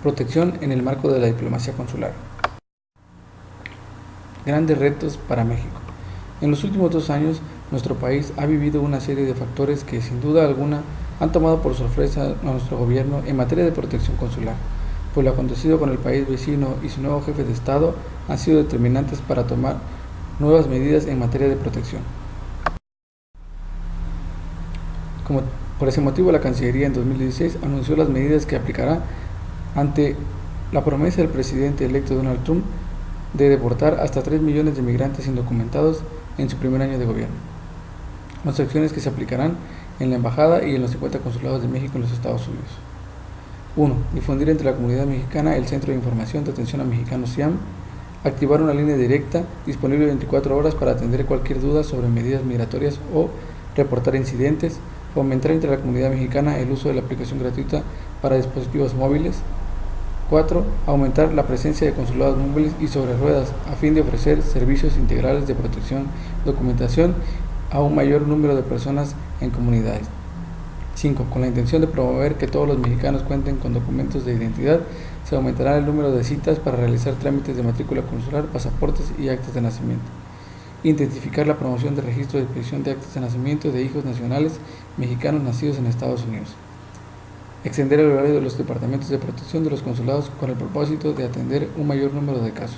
Protección en el marco de la diplomacia consular. Grandes retos para México. En los últimos 2 años, nuestro país ha vivido una serie de factores que, sin duda alguna, han tomado por sorpresa a nuestro gobierno en materia de protección consular, pues lo acontecido con el país vecino y su nuevo jefe de Estado han sido determinantes para tomar nuevas medidas en materia de protección. Por ese motivo, la Cancillería en 2016 anunció las medidas que aplicará ante la promesa del presidente electo Donald Trump de deportar hasta 3 millones de migrantes indocumentados en su primer año de gobierno. Las acciones que se aplicarán en la Embajada y en los 50 consulados de México en los Estados Unidos. 1. Difundir entre la comunidad mexicana el Centro de Información de Atención a Mexicanos CIAM. Activar una línea directa disponible 24 horas para atender cualquier duda sobre medidas migratorias o reportar incidentes. Fomentar entre la comunidad mexicana el uso de la aplicación gratuita para dispositivos móviles. 4. Aumentar la presencia de consulados móviles y sobre ruedas a fin de ofrecer servicios integrales de protección, documentación a un mayor número de personas en comunidades. 5. Con la intención de promover que todos los mexicanos cuenten con documentos de identidad, se aumentará el número de citas para realizar trámites de matrícula consular, pasaportes y actas de nacimiento. Intensificar la promoción de registro de expedición de actas de nacimiento de hijos nacionales mexicanos nacidos en Estados Unidos. Extender el horario de los departamentos de protección de los consulados con el propósito de atender un mayor número de casos.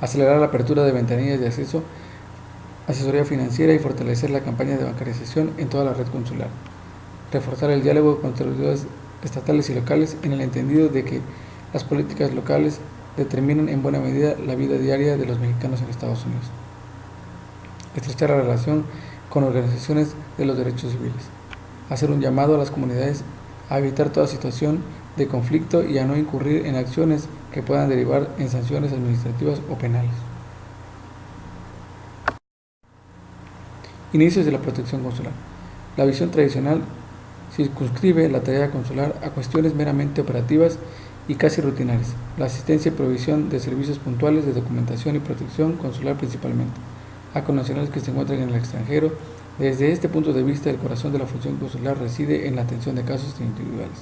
Acelerar la apertura de ventanillas de acceso, asesoría financiera y fortalecer la campaña de bancarización en toda la red consular. Reforzar el diálogo con autoridades estatales y locales en el entendido de que las políticas locales determinan en buena medida la vida diaria de los mexicanos en Estados Unidos. Estrechar la relación con organizaciones de los derechos civiles. Hacer un llamado a las comunidades a evitar toda situación de conflicto y a no incurrir en acciones que puedan derivar en sanciones administrativas o penales. Inicios de la protección consular. La visión tradicional circunscribe la tarea consular a cuestiones meramente operativas y casi rutinarias, la asistencia y provisión de servicios puntuales de documentación y protección consular principalmente, a connacionales que se encuentran en el extranjero. Desde este punto de vista, el corazón de la función consular reside en la atención de casos individuales,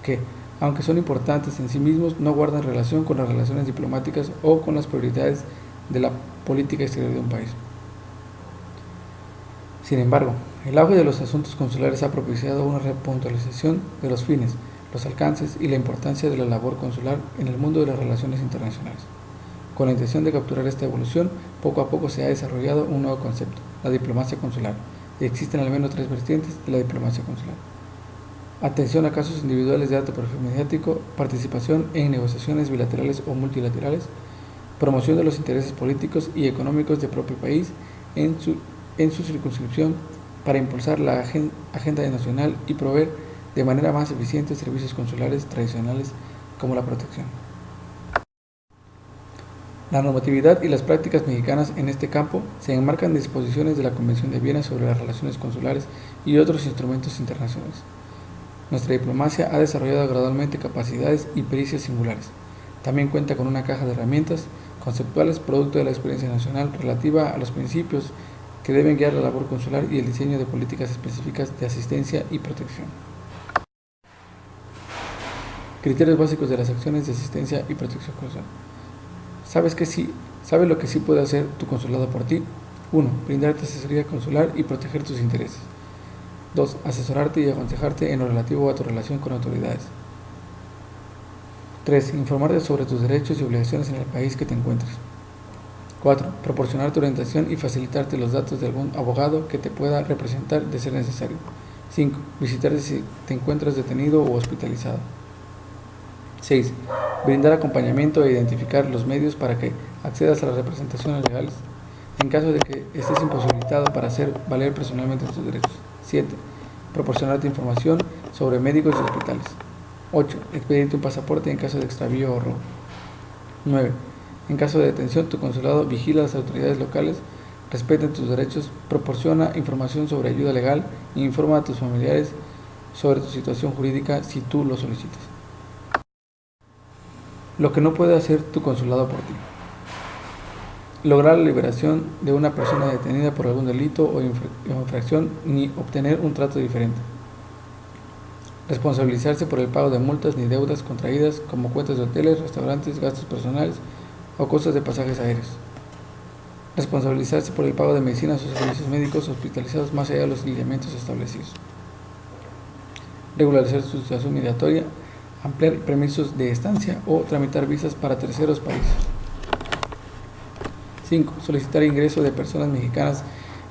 que, aunque son importantes en sí mismos, no guardan relación con las relaciones diplomáticas o con las prioridades de la política exterior de un país. Sin embargo, el auge de los asuntos consulares ha propiciado una repuntualización de los fines, los alcances y la importancia de la labor consular en el mundo de las relaciones internacionales. Con la intención de capturar esta evolución, poco a poco se ha desarrollado un nuevo concepto, la diplomacia consular, y existen al menos 3 vertientes de la diplomacia consular. Atención a casos individuales de alto perfil mediático, participación en negociaciones bilaterales o multilaterales, promoción de los intereses políticos y económicos del propio país en su circunscripción para impulsar la agenda nacional y proveer de manera más eficiente servicios consulares tradicionales como la protección. La normatividad y las prácticas mexicanas en este campo se enmarcan en disposiciones de la Convención de Viena sobre las relaciones consulares y otros instrumentos internacionales. Nuestra diplomacia ha desarrollado gradualmente capacidades y pericias singulares. También cuenta con una caja de herramientas conceptuales producto de la experiencia nacional relativa a los principios que deben guiar la labor consular y el diseño de políticas específicas de asistencia y protección. Criterios básicos de las acciones de asistencia y protección consular. ¿Sabes lo que sí puede hacer tu consulado por ti? 1. Brindarte asesoría consular y proteger tus intereses. 2. Asesorarte y aconsejarte en lo relativo a tu relación con autoridades. 3. Informarte sobre tus derechos y obligaciones en el país que te encuentres. 4. Proporcionarte orientación y facilitarte los datos de algún abogado que te pueda representar de ser necesario. 5. Visitarte si te encuentras detenido o hospitalizado. 6. Brindar acompañamiento e identificar los medios para que accedas a las representaciones legales en caso de que estés imposibilitado para hacer valer personalmente tus derechos. 7. Proporcionarte información sobre médicos y hospitales. 8. Expedirte un pasaporte en caso de extravío o robo. 9. En caso de detención, tu consulado vigila a las autoridades locales, respeta tus derechos, proporciona información sobre ayuda legal e informa a tus familiares sobre tu situación jurídica si tú lo solicitas. Lo que no puede hacer tu consulado por ti. Lograr la liberación de una persona detenida por algún delito o infracción ni obtener un trato diferente. Responsabilizarse por el pago de multas ni deudas contraídas como cuentas de hoteles, restaurantes, gastos personales o costos de pasajes aéreos. Responsabilizarse por el pago de medicinas o servicios médicos hospitalizados más allá de los lineamientos establecidos. Regularizar su situación migratoria, ampliar permisos de estancia o tramitar visas para terceros países. 5. Solicitar ingreso de personas mexicanas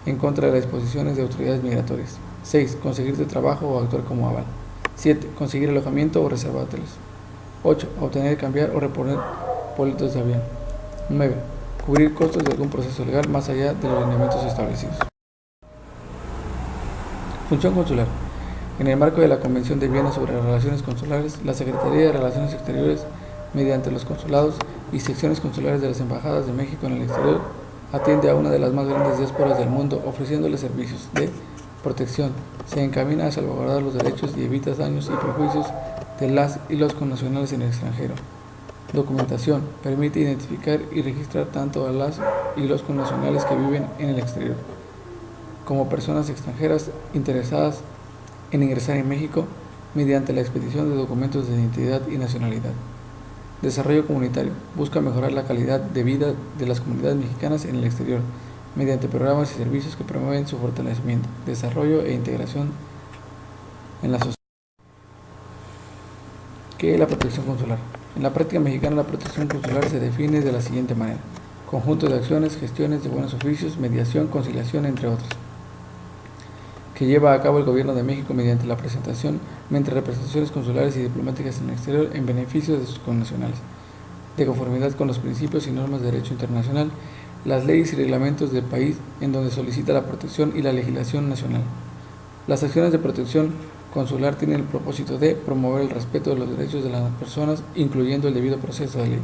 en contra de las disposiciones de autoridades migratorias. 6. Conseguir de trabajo o actuar como aval. 7. Conseguir alojamiento o reservar hoteles. 8. Obtener, cambiar o reponer boletos de avión. 9. Cubrir costos de algún proceso legal más allá de los lineamientos establecidos. Función consular. En el marco de la Convención de Viena sobre las Relaciones Consulares, la Secretaría de Relaciones Exteriores, mediante los consulados y secciones consulares de las embajadas de México en el exterior, atiende a una de las más grandes diásporas del mundo, ofreciéndole servicios de protección. Se encamina a salvaguardar los derechos y evita daños y prejuicios de las y los connacionales en el extranjero. Documentación. Permite identificar y registrar tanto a las y los connacionales que viven en el exterior como personas extranjeras interesadas en ingresar en México mediante la expedición de documentos de identidad y nacionalidad. Desarrollo comunitario. Busca mejorar la calidad de vida de las comunidades mexicanas en el exterior mediante programas y servicios que promueven su fortalecimiento, desarrollo e integración en la sociedad. ¿Qué es la protección consular? En la práctica mexicana, la protección consular se define de la siguiente manera: conjunto de acciones, gestiones de buenos oficios, mediación, conciliación, entre otros, que lleva a cabo el Gobierno de México mediante la presentación entre representaciones consulares y diplomáticas en el exterior en beneficio de sus connacionales, de conformidad con los principios y normas de derecho internacional, las leyes y reglamentos del país en donde solicita la protección y la legislación nacional. Las acciones de protección consular tienen el propósito de promover el respeto de los derechos de las personas, incluyendo el debido proceso de ley,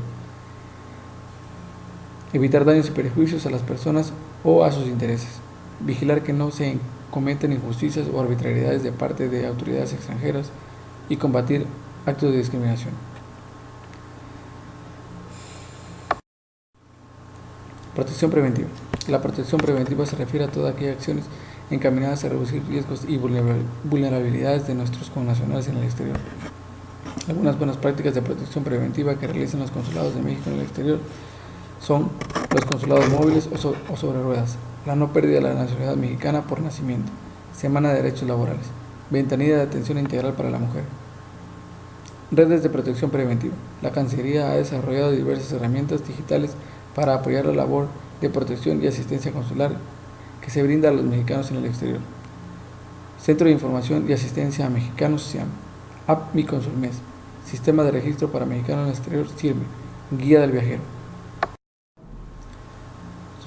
evitar daños y perjuicios a las personas o a sus intereses, vigilar que no se cometen injusticias o arbitrariedades de parte de autoridades extranjeras y combatir actos de discriminación. Protección preventiva. La protección preventiva se refiere a todas aquellas acciones encaminadas a reducir riesgos y vulnerabilidades de nuestros connacionales en el exterior. Algunas buenas prácticas de protección preventiva que realizan los consulados de México en el exterior son los consulados móviles o sobre ruedas, la no pérdida de la nacionalidad mexicana por nacimiento, semana de derechos laborales, ventanilla de atención integral para la mujer. Redes de protección preventiva. La Cancillería ha desarrollado diversas herramientas digitales para apoyar la labor de protección y asistencia consular que se brinda a los mexicanos en el exterior. Centro de Información y Asistencia a Mexicanos SIAM, App Mi Consulmes, Sistema de Registro para Mexicanos en el Exterior SIRME, Guía del Viajero.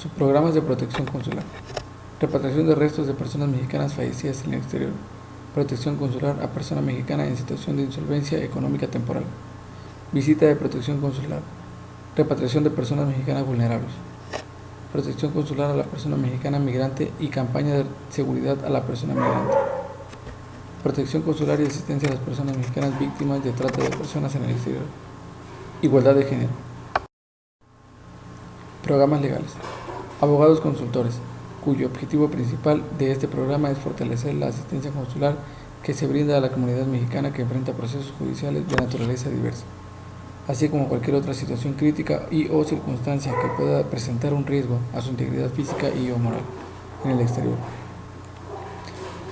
Subprogramas de protección consular. Repatriación de restos de personas mexicanas fallecidas en el exterior. Protección consular a persona mexicana en situación de insolvencia económica temporal. Visita de protección consular. Repatriación de personas mexicanas vulnerables. Protección consular a la persona mexicana migrante y campaña de seguridad a la persona migrante. Protección consular y asistencia a las personas mexicanas víctimas de trata de personas en el exterior. Igualdad de género. Programas legales. Abogados consultores, cuyo objetivo principal de este programa es fortalecer la asistencia consular que se brinda a la comunidad mexicana que enfrenta procesos judiciales de naturaleza diversa, así como cualquier otra situación crítica y o circunstancia que pueda presentar un riesgo a su integridad física y o moral en el exterior.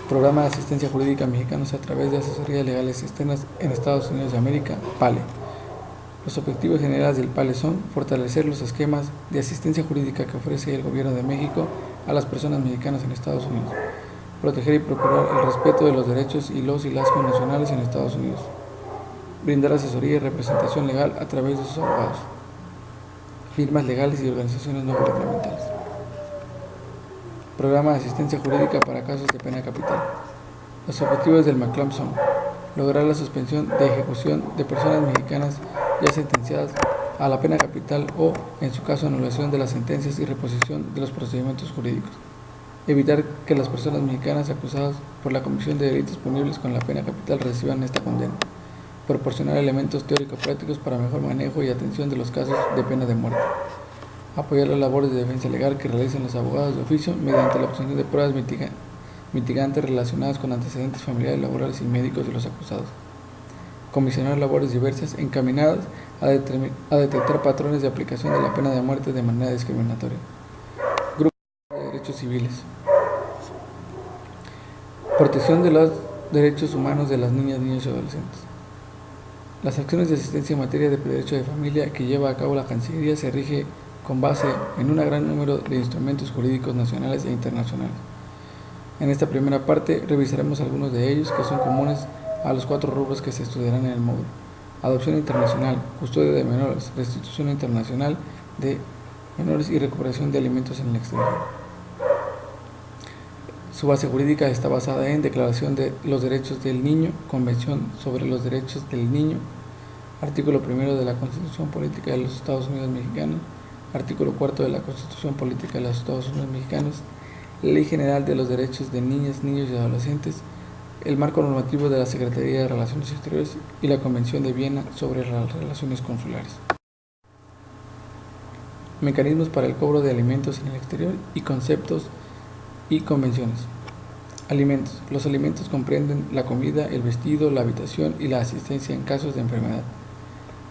Programa de Asistencia Jurídica Mexicanos a través de Asesorías Legales Externas en Estados Unidos de América, PALE. Los objetivos generales del PALE son fortalecer los esquemas de asistencia jurídica que ofrece el Gobierno de México a las personas mexicanas en Estados Unidos, proteger y procurar el respeto de los derechos y las connacionales en Estados Unidos, brindar asesoría y representación legal a través de sus abogados, firmas legales y organizaciones no gubernamentales. Programa de Asistencia Jurídica para casos de pena capital. Los objetivos del MACLAM son lograr la suspensión de ejecución de personas mexicanas ya sentenciadas a la pena capital o, en su caso, anulación de las sentencias y reposición de los procedimientos jurídicos. Evitar que las personas mexicanas acusadas por la comisión de delitos punibles con la pena capital reciban esta condena. Proporcionar elementos teórico-prácticos para mejor manejo y atención de los casos de pena de muerte. Apoyar las labores de defensa legal que realizan los abogados de oficio mediante la obtención de pruebas mitigantes relacionadas con antecedentes familiares, laborales y médicos de los acusados. Comisionar labores diversas encaminadas a detectar patrones de aplicación de la pena de muerte de manera discriminatoria. Grupo de derechos civiles. Protección de los derechos humanos de las niñas, niños y adolescentes. Las acciones de asistencia en materia de derecho de familia que lleva a cabo la Cancillería se rige con base en un gran número de instrumentos jurídicos nacionales e internacionales. En esta primera parte revisaremos algunos de ellos que son comunes a los 4 rubros que se estudiarán en el módulo: adopción internacional, custodia de menores, restitución internacional de menores y recuperación de alimentos en el extranjero. Su base jurídica está basada en Declaración de los Derechos del Niño, Convención sobre los Derechos del Niño, artículo 1 de la Constitución Política de los Estados Unidos Mexicanos, artículo 4 de la Constitución Política de los Estados Unidos Mexicanos, Ley General de los Derechos de Niñas, Niños y Adolescentes, el marco normativo de la Secretaría de Relaciones Exteriores y la Convención de Viena sobre las relaciones consulares. Mecanismos para el cobro de alimentos en el exterior y conceptos y convenciones. Alimentos. Los alimentos comprenden la comida, el vestido, la habitación y la asistencia en casos de enfermedad.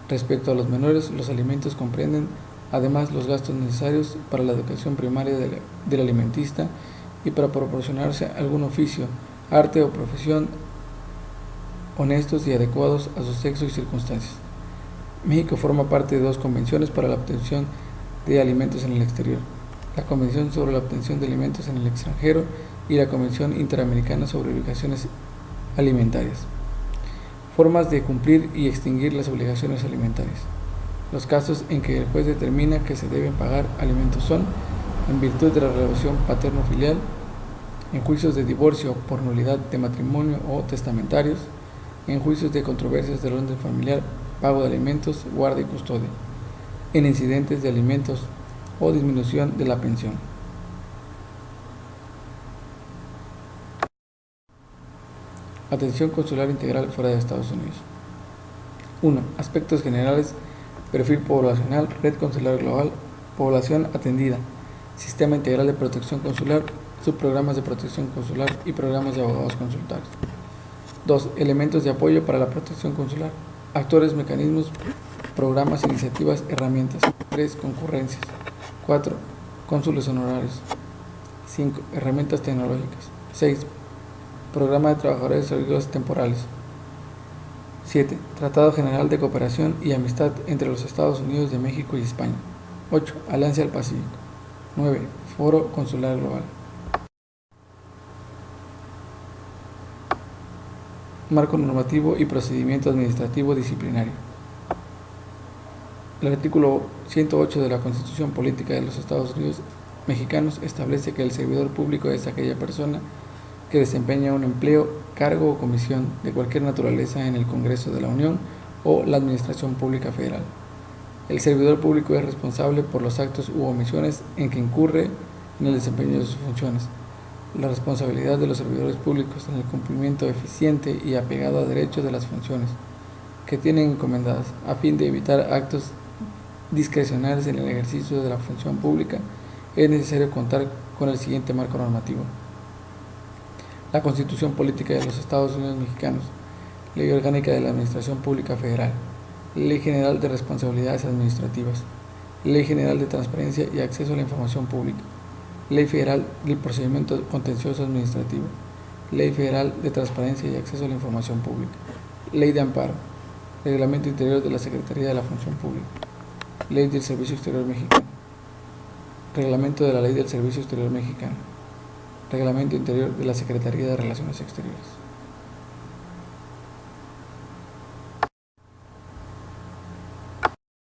Respecto a los menores, los alimentos comprenden además los gastos necesarios para la educación primaria del alimentista y para proporcionarse algún oficio, arte o profesión honestos y adecuados a su sexo y circunstancias. México forma parte de 2 convenciones para la obtención de alimentos en el exterior: la Convención sobre la obtención de alimentos en el extranjero y la Convención Interamericana sobre Obligaciones Alimentarias. Formas de cumplir y extinguir las obligaciones alimentarias. Los casos en que el juez determina que se deben pagar alimentos son: en virtud de la relación paterno-filial, en juicios de divorcio por nulidad de matrimonio o testamentarios, en juicios de controversias del orden familiar, pago de alimentos, guarda y custodia, en incidentes de alimentos o disminución de la pensión. Atención consular integral fuera de Estados Unidos. 1. Aspectos generales: perfil poblacional, red consular global, población atendida, sistema integral de protección consular, subprogramas de protección consular y programas de abogados consulares. 2. Elementos de apoyo para la protección consular: actores, mecanismos, programas, iniciativas, herramientas. 3. Concurrencias. 4. Cónsules honorarios. 5. Herramientas tecnológicas. 6. Programa de trabajadores servicios temporales. 7. Tratado General de Cooperación y Amistad entre los Estados Unidos de México y España. 8. Alianza del Pacífico. 9. Foro Consular Global. Marco normativo y procedimiento administrativo disciplinario. El artículo 108 de la Constitución Política de los Estados Unidos Mexicanos establece que el servidor público es aquella persona que desempeña un empleo, cargo o comisión de cualquier naturaleza en el Congreso de la Unión o la Administración Pública Federal. El servidor público es responsable por los actos u omisiones en que incurre en el desempeño de sus funciones. La responsabilidad de los servidores públicos en el cumplimiento eficiente y apegado a derechos de las funciones que tienen encomendadas, a fin de evitar actos discrecionales en el ejercicio de la función pública, es necesario contar con el siguiente marco normativo: la Constitución Política de los Estados Unidos Mexicanos, Ley Orgánica de la Administración Pública Federal, Ley General de Responsabilidades Administrativas, Ley General de Transparencia y Acceso a la Información Pública, Ley Federal del Procedimiento Contencioso Administrativo, Ley Federal de Transparencia y Acceso a la Información Pública, Ley de Amparo, Reglamento Interior de la Secretaría de la Función Pública, Ley del Servicio Exterior Mexicano, Reglamento de la Ley del Servicio Exterior Mexicano, Reglamento Interior de la Secretaría de Relaciones Exteriores.